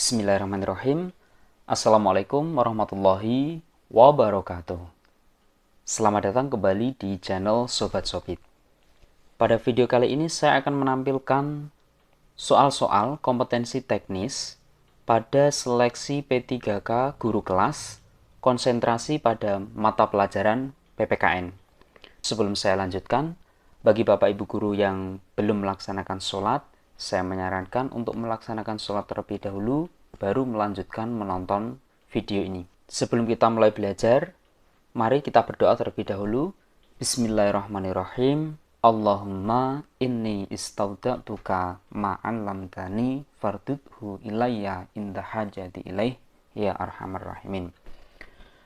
Bismillahirrahmanirrahim. Assalamualaikum warahmatullahi wabarakatuh. Selamat datang kembali di channel Sobat Sobit. Pada video kali ini saya akan menampilkan soal-soal kompetensi teknis pada seleksi P3K guru kelas konsentrasi pada mata pelajaran PPKN. Sebelum saya lanjutkan, bagi Bapak Ibu guru yang belum melaksanakan sholat, saya menyarankan untuk melaksanakan sholat terlebih dahulu, baru melanjutkan menonton video ini. Sebelum kita mulai belajar, mari kita berdoa terlebih dahulu. Bismillahirrahmanirrahim. Allahumma inni istauda'tuka ma'allamtani fardudhu ilayya inda hajati ilaih ya arhamar rahimin.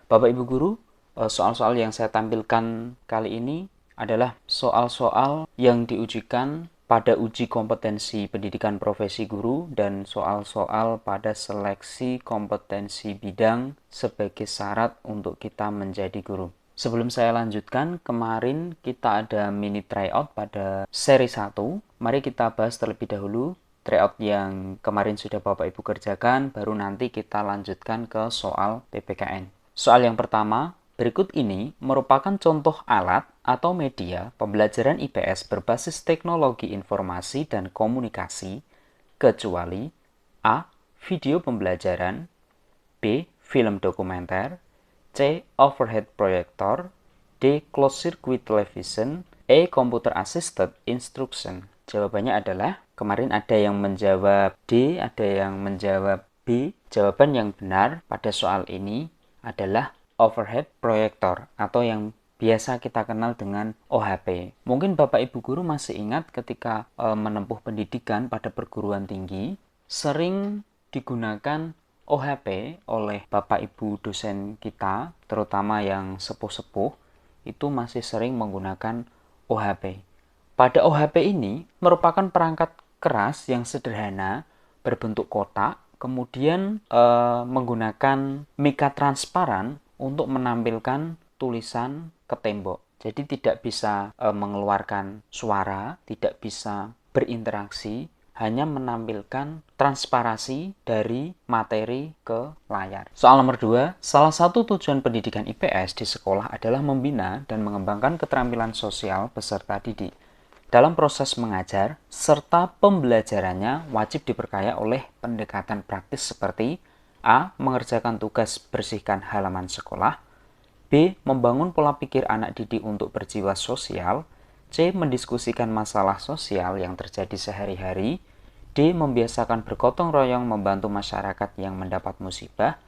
Bapak Ibu guru, soal-soal yang saya tampilkan kali ini adalah soal-soal yang diujikan pada uji kompetensi pendidikan profesi guru dan soal-soal pada seleksi kompetensi bidang sebagai syarat untuk kita menjadi guru. Sebelum saya lanjutkan, kemarin kita ada mini tryout pada seri 1. Mari kita bahas terlebih dahulu tryout yang kemarin sudah Bapak Ibu kerjakan, baru nanti kita lanjutkan ke soal PPKN. Soal yang pertama, berikut ini merupakan contoh alat atau media pembelajaran IPS berbasis teknologi informasi dan komunikasi, kecuali A. Video pembelajaran, B. Film dokumenter, C. Overhead projector, D. Closed circuit television, E. Computer assisted instruction. Jawabannya adalah, kemarin ada yang menjawab D, ada yang menjawab B. Jawaban yang benar pada soal ini adalah overhead projector atau yang biasa kita kenal dengan OHP. Mungkin Bapak Ibu guru masih ingat ketika menempuh pendidikan pada perguruan tinggi, sering digunakan OHP oleh Bapak Ibu dosen kita, terutama yang sepuh-sepuh, itu masih sering menggunakan OHP. Pada OHP ini merupakan perangkat keras yang sederhana, berbentuk kotak, kemudian menggunakan mika transparan untuk menampilkan tulisan ke tembok. Jadi tidak bisa mengeluarkan suara, tidak bisa berinteraksi, hanya menampilkan transparasi dari materi ke layar. Soal nomor 2, salah satu tujuan pendidikan IPS di sekolah adalah membina dan mengembangkan keterampilan sosial peserta didik. Dalam proses mengajar, serta pembelajarannya wajib diperkaya oleh pendekatan praktis seperti A. Mengerjakan tugas bersihkan halaman sekolah, B. Membangun pola pikir anak didik untuk berjiwa sosial, C. Mendiskusikan masalah sosial yang terjadi sehari-hari, D. Membiasakan bergotong royong membantu masyarakat yang mendapat musibah,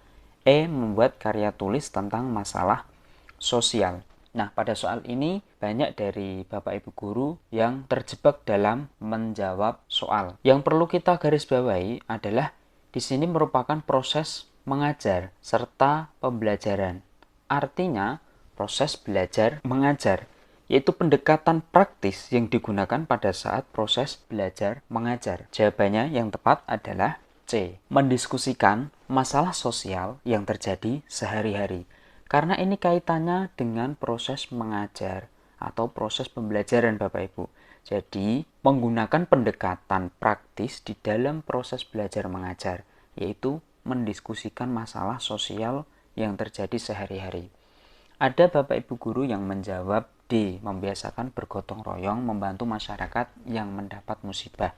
E. Membuat karya tulis tentang masalah sosial. Nah, pada soal ini banyak dari Bapak Ibu guru yang terjebak dalam menjawab soal. Yang perlu kita garis bawahi adalah di sini merupakan proses mengajar serta pembelajaran. Artinya, proses belajar mengajar, yaitu pendekatan praktis yang digunakan pada saat proses belajar mengajar. Jawabannya yang tepat adalah C. Mendiskusikan masalah sosial yang terjadi sehari-hari. Karena ini kaitannya dengan proses mengajar atau proses pembelajaran Bapak Ibu. Jadi, menggunakan pendekatan praktis di dalam proses belajar mengajar, yaitu mendiskusikan masalah sosial yang terjadi sehari-hari. Ada Bapak Ibu guru yang menjawab D, membiasakan bergotong royong membantu masyarakat yang mendapat musibah.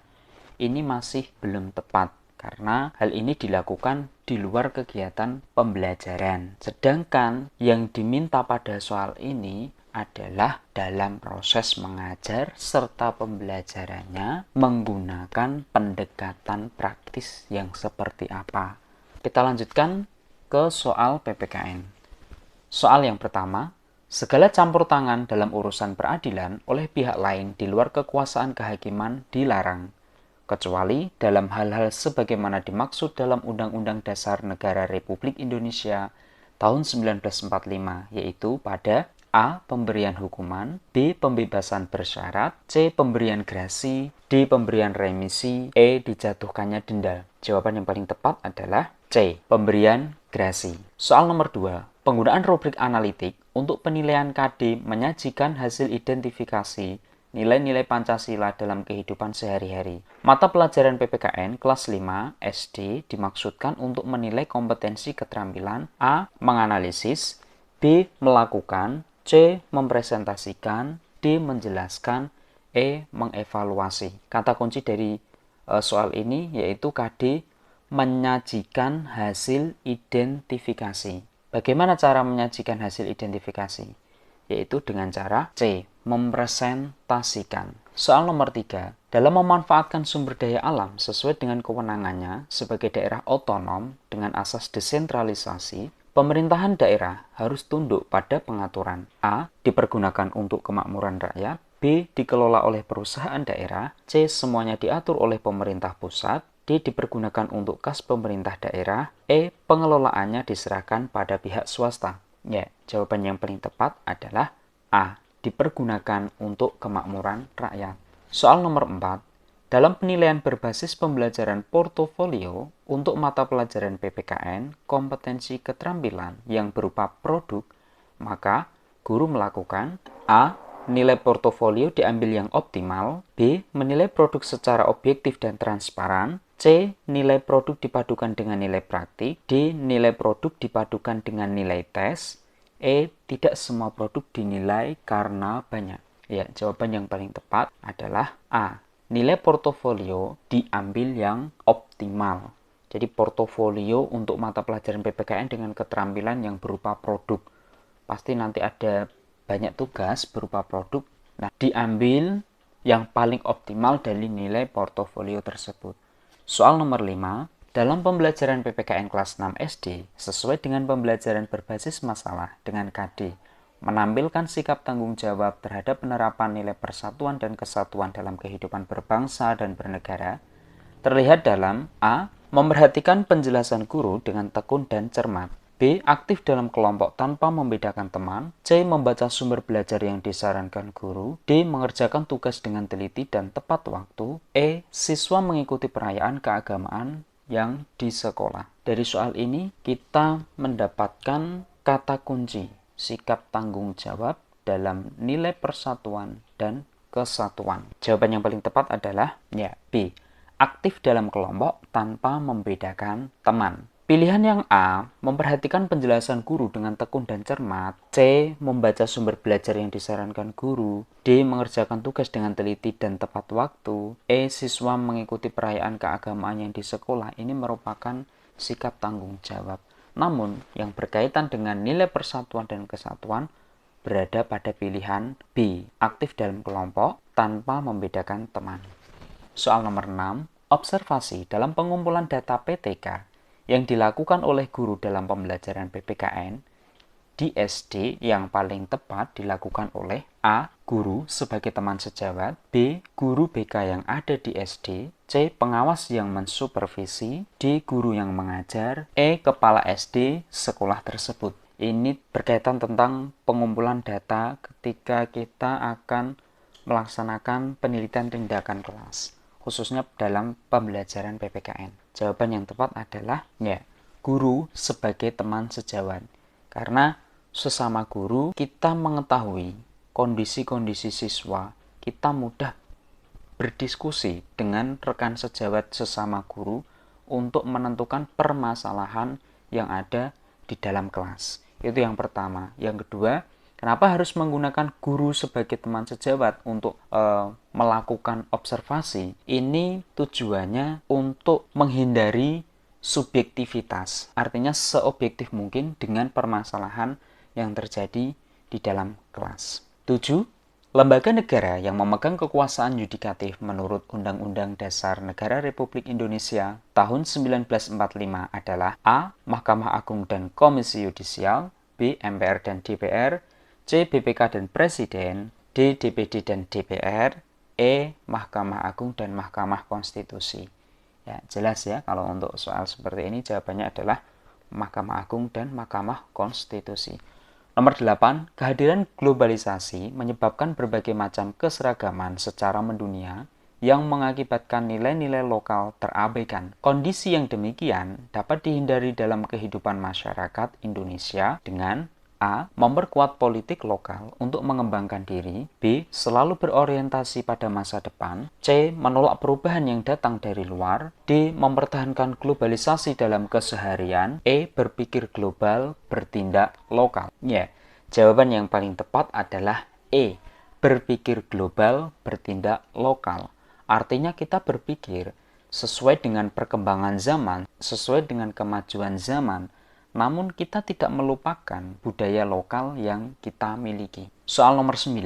Ini masih belum tepat, karena hal ini dilakukan di luar kegiatan pembelajaran. Sedangkan yang diminta pada soal ini adalah dalam proses mengajar serta pembelajarannya menggunakan pendekatan praktis yang seperti apa. Kita lanjutkan ke soal PPKN. Soal yang pertama, segala campur tangan dalam urusan peradilan oleh pihak lain di luar kekuasaan kehakiman dilarang, kecuali dalam hal-hal sebagaimana dimaksud dalam Undang-Undang Dasar Negara Republik Indonesia tahun 1945, yaitu pada A. Pemberian hukuman, B. Pembebasan bersyarat, C. Pemberian grasi, D. Pemberian remisi, E. Dijatuhkannya denda. Jawaban yang paling tepat adalah C. Pemberian grasi. Soal nomor 2. Penggunaan rubrik analitik untuk penilaian KD menyajikan hasil identifikasi nilai-nilai Pancasila dalam kehidupan sehari-hari. Mata pelajaran PPKN kelas 5 SD dimaksudkan untuk menilai kompetensi keterampilan A. Menganalisis, B. Melakukan, C. Mempresentasikan, D. Menjelaskan, E. Mengevaluasi. Kata kunci dari soal ini yaitu KD, menyajikan hasil identifikasi. Bagaimana cara menyajikan hasil identifikasi? Yaitu dengan cara C. Mempresentasikan. Soal nomor 3. Dalam memanfaatkan sumber daya alam sesuai dengan kewenangannya sebagai daerah otonom dengan asas desentralisasi, pemerintahan daerah harus tunduk pada pengaturan A. Dipergunakan untuk kemakmuran rakyat, B. Dikelola oleh perusahaan daerah, C. Semuanya diatur oleh pemerintah pusat, D. Dipergunakan untuk kas pemerintah daerah, E. Pengelolaannya diserahkan pada pihak swasta. Ya, jawaban yang paling tepat adalah A. Dipergunakan untuk kemakmuran rakyat. Soal nomor 4. Dalam penilaian berbasis pembelajaran portofolio untuk mata pelajaran PPKN, kompetensi keterampilan yang berupa produk, maka guru melakukan A. Nilai portofolio diambil yang optimal, B. Menilai produk secara objektif dan transparan, C. Nilai produk dipadukan dengan nilai praktik, D. Nilai produk dipadukan dengan nilai tes, E. Tidak semua produk dinilai karena banyak. Ya, jawaban yang paling tepat adalah A. Nilai portofolio diambil yang optimal. Jadi portofolio untuk mata pelajaran PPKN dengan keterampilan yang berupa produk. Pasti nanti ada banyak tugas berupa produk. Nah, diambil yang paling optimal dari nilai portofolio tersebut. Soal nomor 5. Dalam pembelajaran PPKN kelas 6 SD, sesuai dengan pembelajaran berbasis masalah dengan KD, menampilkan sikap tanggung jawab terhadap penerapan nilai persatuan dan kesatuan dalam kehidupan berbangsa dan bernegara, terlihat dalam A. Memperhatikan penjelasan guru dengan tekun dan cermat, B. Aktif dalam kelompok tanpa membedakan teman, C. Membaca sumber belajar yang disarankan guru, D. Mengerjakan tugas dengan teliti dan tepat waktu, E. Siswa mengikuti perayaan keagamaan yang di sekolah. Dari soal ini kita mendapatkan kata kunci sikap tanggung jawab dalam nilai persatuan dan kesatuan. Jawaban yang paling tepat adalah ya B. Aktif dalam kelompok tanpa membedakan teman. Pilihan yang A, memperhatikan penjelasan guru dengan tekun dan cermat, C, membaca sumber belajar yang disarankan guru, D, mengerjakan tugas dengan teliti dan tepat waktu, E, siswa mengikuti perayaan keagamaan yang di sekolah, ini merupakan sikap tanggung jawab. Namun, yang berkaitan dengan nilai persatuan dan kesatuan berada pada pilihan B, aktif dalam kelompok tanpa membedakan teman. Soal nomor 6, observasi dalam pengumpulan data PTK yang dilakukan oleh guru dalam pembelajaran PPKN di SD yang paling tepat dilakukan oleh A. Guru sebagai teman sejawat, B. Guru BK yang ada di SD, C. Pengawas yang mensupervisi, D. Guru yang mengajar, E. Kepala SD sekolah tersebut. Ini berkaitan tentang pengumpulan data ketika kita akan melaksanakan penelitian tindakan kelas, khususnya dalam pembelajaran PPKN. Jawaban yang tepat adalah ya, guru sebagai teman sejawat. Karena sesama guru kita mengetahui kondisi-kondisi siswa, kita mudah berdiskusi dengan rekan sejawat sesama guru untuk menentukan permasalahan yang ada di dalam kelas. Itu yang pertama. Yang kedua, kenapa harus menggunakan guru sebagai teman sejawat untuk melakukan observasi? Ini tujuannya untuk menghindari subjektivitas. Artinya seobjektif mungkin dengan permasalahan yang terjadi di dalam kelas. 7. Lembaga negara yang memegang kekuasaan yudikatif menurut Undang-Undang Dasar Negara Republik Indonesia tahun 1945 adalah A. Mahkamah Agung dan Komisi Yudisial, B. MPR dan DPR, C. BPK dan Presiden, D. DPD dan DPR, E. Mahkamah Agung dan Mahkamah Konstitusi. Ya, jelas ya kalau untuk soal seperti ini jawabannya adalah Mahkamah Agung dan Mahkamah Konstitusi. Nomor 8, kehadiran globalisasi menyebabkan berbagai macam keseragaman secara mendunia yang mengakibatkan nilai-nilai lokal terabaikan. Kondisi yang demikian dapat dihindari dalam kehidupan masyarakat Indonesia dengan A. Memperkuat politik lokal untuk mengembangkan diri. B. Selalu berorientasi pada masa depan. C. Menolak perubahan yang datang dari luar. D. Mempertahankan globalisasi dalam keseharian. E. Berpikir global, bertindak lokal. Ya, jawaban yang paling tepat adalah E. Berpikir global, bertindak lokal. Artinya kita berpikir sesuai dengan perkembangan zaman, sesuai dengan kemajuan zaman, namun kita tidak melupakan budaya lokal yang kita miliki. Soal nomor 9,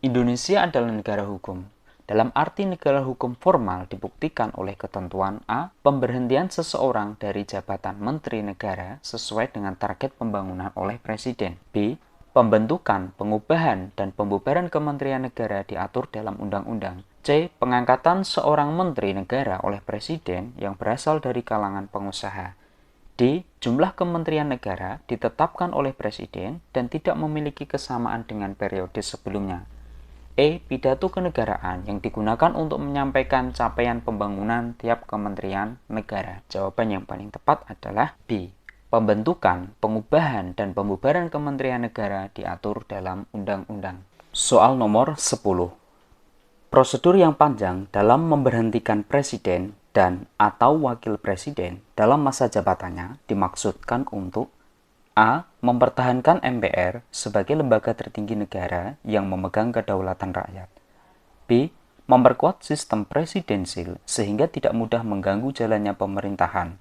Indonesia adalah negara hukum. Dalam arti negara hukum formal dibuktikan oleh ketentuan A. Pemberhentian seseorang dari jabatan menteri negara sesuai dengan target pembangunan oleh Presiden. B. Pembentukan, pengubahan, dan pembubaran kementerian negara diatur dalam undang-undang. C. Pengangkatan seorang menteri negara oleh Presiden yang berasal dari kalangan pengusaha. D. Jumlah kementerian negara ditetapkan oleh Presiden dan tidak memiliki kesamaan dengan periode sebelumnya. E. Pidato kenegaraan yang digunakan untuk menyampaikan capaian pembangunan tiap kementerian negara. Jawaban yang paling tepat adalah B. Pembentukan, pengubahan, dan pembubaran kementerian negara diatur dalam undang-undang. Soal nomor 10. Prosedur yang panjang dalam memberhentikan presiden dan atau wakil presiden dalam masa jabatannya dimaksudkan untuk A. Mempertahankan MPR sebagai lembaga tertinggi negara yang memegang kedaulatan rakyat. B. Memperkuat sistem presidensil sehingga tidak mudah mengganggu jalannya pemerintahan.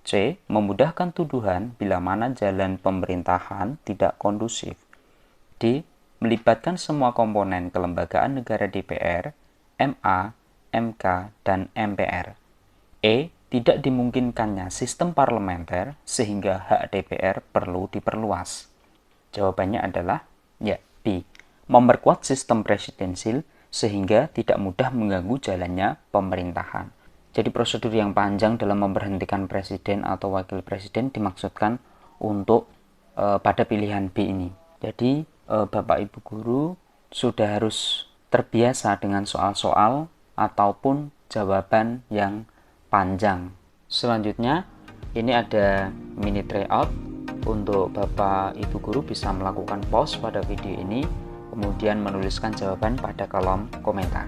C. Memudahkan tuduhan bila mana jalan pemerintahan tidak kondusif. D. Melibatkan semua komponen kelembagaan negara DPR, MA, MK, dan MPR. E. Tidak dimungkinkannya sistem parlementer sehingga hak DPR perlu diperluas. Jawabannya adalah ya, B. Memperkuat sistem presidensil sehingga tidak mudah mengganggu jalannya pemerintahan. Jadi prosedur yang panjang dalam memberhentikan presiden atau wakil presiden dimaksudkan untuk pada pilihan B ini. Jadi Bapak Ibu Guru sudah harus terbiasa dengan soal-soal ataupun jawaban yang panjang. Selanjutnya, ini ada mini tryout untuk Bapak Ibu Guru bisa melakukan pause pada video ini, kemudian menuliskan jawaban pada kolom komentar.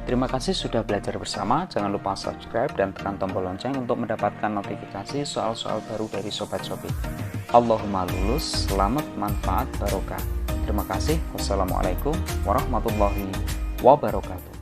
Terima kasih sudah belajar bersama. Jangan lupa subscribe dan tekan tombol lonceng untuk mendapatkan notifikasi soal-soal baru dari Sobat Shopee. Allahumma lulus, selamat, manfaat, barokah. Terima kasih. Wassalamualaikum warahmatullahi wabarakatuh.